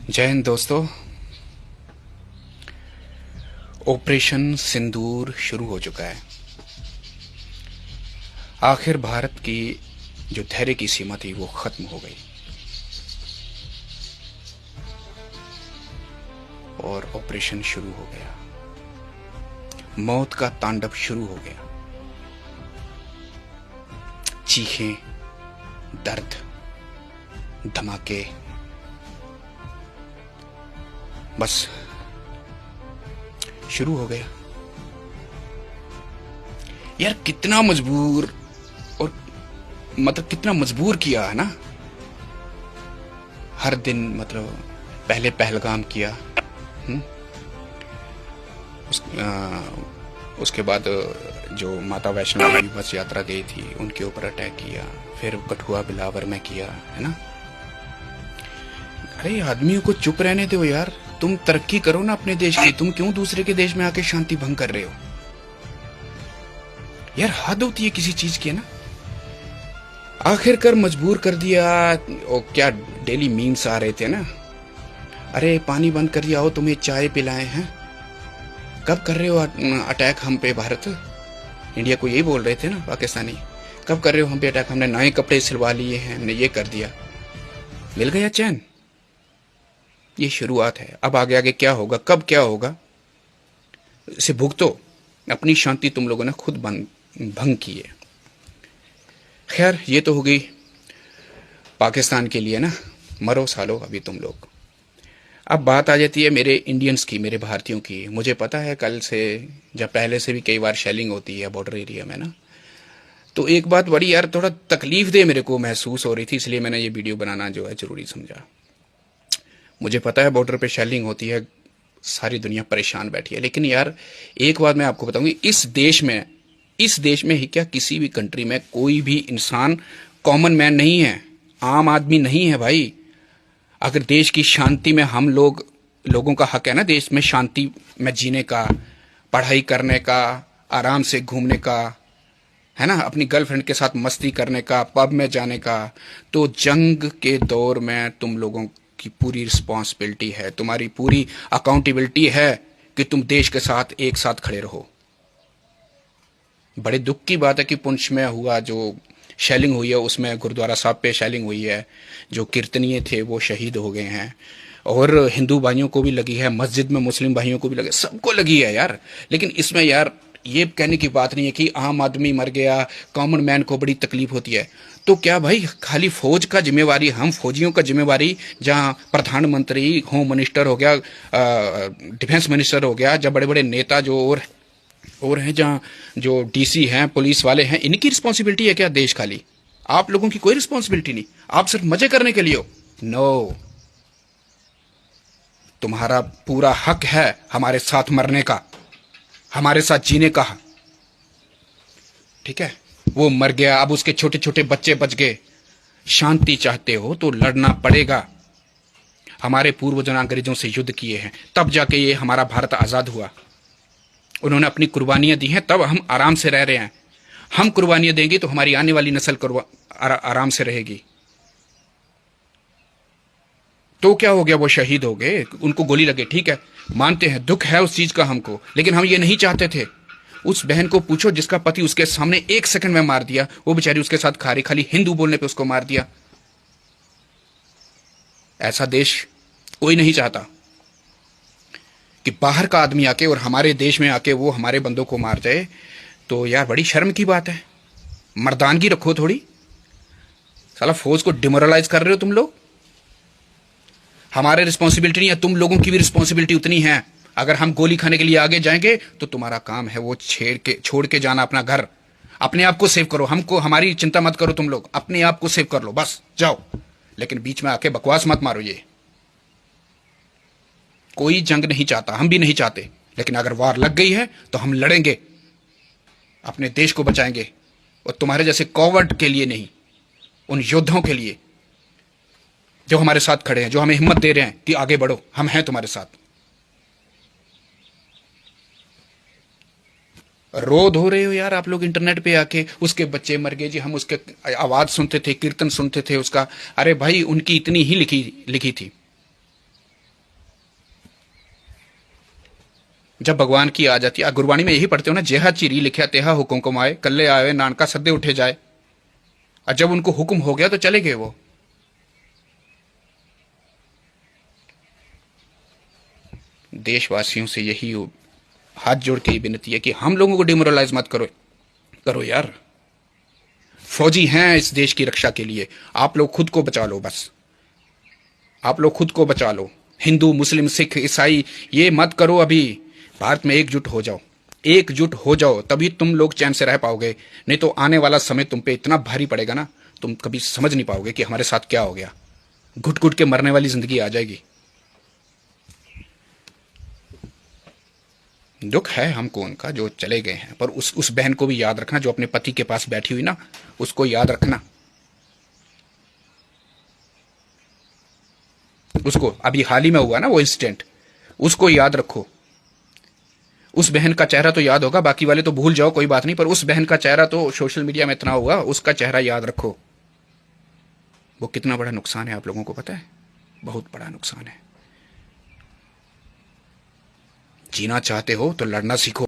जय हिंद दोस्तों। ऑपरेशन सिंदूर शुरू हो चुका है। आखिर भारत की जो धैर्य की सीमा थी वो खत्म हो गई और ऑपरेशन शुरू हो गया। मौत का तांडव शुरू हो गया। चीखें, दर्द, धमाके, बस शुरू हो गया। यार कितना मजबूर और मतलब कितना मजबूर किया है ना। हर दिन मतलब पहले पहलगाम किया, उसके बाद जो माता वैष्णो देवी बस यात्रा गई थी उनके ऊपर अटैक किया, फिर कठुआ बिलावर में किया, है ना। अरे आदमियों को चुप रहने दो यार। तुम तरक्की करो ना अपने देश की, तुम क्यों दूसरे के देश में आके शांति भंग कर रहे हो यार। हद होती है किसी चीज की, है ना। आखिरकार मजबूर कर दिया। और क्या डेली मीम्स आ रहे थे ना, अरे पानी बंद कर दिया, आओ तुम्हें चाय पिलाए हैं। कब कर रहे हो अटैक हम पे भारत? इंडिया को यही बोल रहे थे ना पाकिस्तानी, कब कर रहे हो हम पे अटैक? हमने नए कपड़े सिलवा लिए हैं, हमने ये कर दिया। मिल गया चैन। ये शुरुआत है, अब आगे आगे क्या होगा, कब क्या होगा इसे भुगतो। अपनी शांति तुम लोगों ने खुद भंग की है। खैर ये तो हो गई पाकिस्तान के लिए ना, मरो सालो अभी तुम लोग। अब बात आ जाती है मेरे इंडियंस की, मेरे भारतीयों की। मुझे पता है कल से, जब पहले से भी कई बार शेलिंग होती है बॉर्डर एरिया में ना, तो एक बात बड़ी यार थोड़ा तकलीफ दे मेरे को महसूस हो रही थी, इसलिए मैंने ये वीडियो बनाना जो है जरूरी समझा। मुझे पता है बॉर्डर पे शेलिंग होती है, सारी दुनिया परेशान बैठी है, लेकिन यार एक बात मैं आपको बताऊंगी, इस देश में ही क्या किसी भी कंट्री में कोई भी इंसान कॉमन मैन नहीं है, आम आदमी नहीं है भाई। अगर देश की शांति में हम लोगों का हक है ना, देश में शांति में जीने का, पढ़ाई करने का, आराम से घूमने का, है ना, अपनी गर्लफ्रेंड के साथ मस्ती करने का, पब में जाने का, तो जंग के दौर में तुम लोगों की पूरी रिस्पॉन्सिबिलिटी है, तुम्हारी पूरी अकाउंटेबिलिटी है कि तुम देश के साथ एक साथ खड़े रहो। बड़े दुख की बात है कि पुंछ में हुआ जो शेलिंग हुई है, उसमें गुरुद्वारा साहब पे शेलिंग हुई है, जो कीर्तनीय थे वो शहीद हो गए हैं, और हिंदू भाइयों को भी लगी है, मस्जिद में मुस्लिम भाइयों को भी लगी, सबको लगी है यार। लेकिन इसमें यार ये कहने की बात नहीं है कि आम आदमी मर गया, कॉमन मैन को बड़ी तकलीफ होती है। तो क्या भाई खाली फौज का जिम्मेवारी, हम फौजियों का जिम्मेवारी, जहां प्रधानमंत्री, होम मिनिस्टर हो गया, डिफेंस मिनिस्टर हो गया, जब बड़े बड़े नेता जो और हैं, जहां जो डीसी हैं, पुलिस वाले हैं, इनकी रिस्पॉन्सिबिलिटी है क्या देश खाली? आप लोगों की कोई रिस्पॉन्सिबिलिटी नहीं, आप सिर्फ मजे करने के लिए हो। नो, तुम्हारा पूरा हक है हमारे साथ मरने का, हमारे साथ जीने का। ठीक है, वो मर गया, अब उसके छोटे छोटे बच्चे बच गए। शांति चाहते हो तो लड़ना पड़ेगा। हमारे पूर्वजों ने अंग्रेजों से युद्ध किए हैं, तब जाके ये हमारा भारत आजाद हुआ। उन्होंने अपनी कुर्बानियां दी हैं, तब हम आराम से रह रहे हैं। हम कुर्बानियां देंगे तो हमारी आने वाली नस्ल आराम से रहेगी। तो क्या हो गया, वो शहीद हो गए, उनको गोली लगे, ठीक है, मानते हैं, दुख है उस चीज का हमको, लेकिन हम ये नहीं चाहते थे। उस बहन को पूछो जिसका पति उसके सामने एक सेकंड में मार दिया, वो बेचारी उसके साथ खा रही, खाली हिंदू बोलने पे उसको मार दिया। ऐसा देश कोई नहीं चाहता कि बाहर का आदमी आके और हमारे देश में आके वो हमारे बंदों को मार जाए। तो यार बड़ी शर्म की बात है, मर्दानगी रखो थोड़ी। साला फौज को डिमोरलाइज कर रहे हो तुम लोग। हमारे रिस्पॉन्सिबिलिटी नहीं है, तुम लोगों की भी रिस्पॉन्सिबिलिटी उतनी है। अगर हम गोली खाने के लिए आगे जाएंगे तो तुम्हारा काम है वो छोड़ के जाना अपना घर। अपने आप को सेव करो, हमको हमारी चिंता मत करो, तुम लोग अपने आप को सेव कर लो, बस जाओ। लेकिन बीच में आके बकवास मत मारो। ये कोई जंग नहीं चाहता, हम भी नहीं चाहते, लेकिन अगर वार लग गई है तो हम लड़ेंगे, अपने देश को बचाएंगे। और तुम्हारे जैसे कॉवर्ड के लिए नहीं, उन योद्धाओं के लिए जो हमारे साथ खड़े हैं, जो हमें हिम्मत दे रहे हैं कि आगे बढ़ो, हम हैं तुम्हारे साथ। रो धो रहे हो यार आप लोग इंटरनेट पे आके, उसके बच्चे मर गए जी, हम उसके आवाज सुनते थे, कीर्तन सुनते थे उसका। अरे भाई उनकी इतनी ही लिखी थी, जब भगवान की आ जाती है, गुरबाणी में यही पढ़ते हो ना, जेहा चिरी लिखा तेहा हुकुम कमाए, कल्ले आए नानका सद्दे उठे जाए। और जब उनको हुक्म हो गया तो चले गए वो। देशवासियों से यही हाथ जोड़ के ही विनती है कि हम लोगों को डिमोरलाइज मत करो। करो यार, फौजी हैं इस देश की रक्षा के लिए। आप लोग खुद को बचा लो, बस आप लोग खुद को बचा लो। हिंदू मुस्लिम सिख ईसाई ये मत करो। अभी भारत में एकजुट हो जाओ, एकजुट हो जाओ, तभी तुम लोग चैन से रह पाओगे। नहीं तो आने वाला समय तुम पे इतना भारी पड़ेगा ना, तुम कभी समझ नहीं पाओगे कि हमारे साथ क्या हो गया। घुट घुट के मरने वाली जिंदगी आ जाएगी। दुख है हमको उनका जो चले गए हैं, पर उस बहन को भी याद रखना जो अपने पति के पास बैठी हुई ना, उसको याद रखना। उसको अभी हाल ही में हुआ ना वो इंसिडेंट, उसको याद रखो। उस बहन का चेहरा तो याद होगा, बाकी वाले तो भूल जाओ, कोई बात नहीं, पर उस बहन का चेहरा तो सोशल मीडिया में इतना हुआ, उसका चेहरा याद रखो। वो कितना बड़ा नुकसान है आप लोगों को पता है? बहुत बड़ा नुकसान है। जीना चाहते हो तो लड़ना सीखो।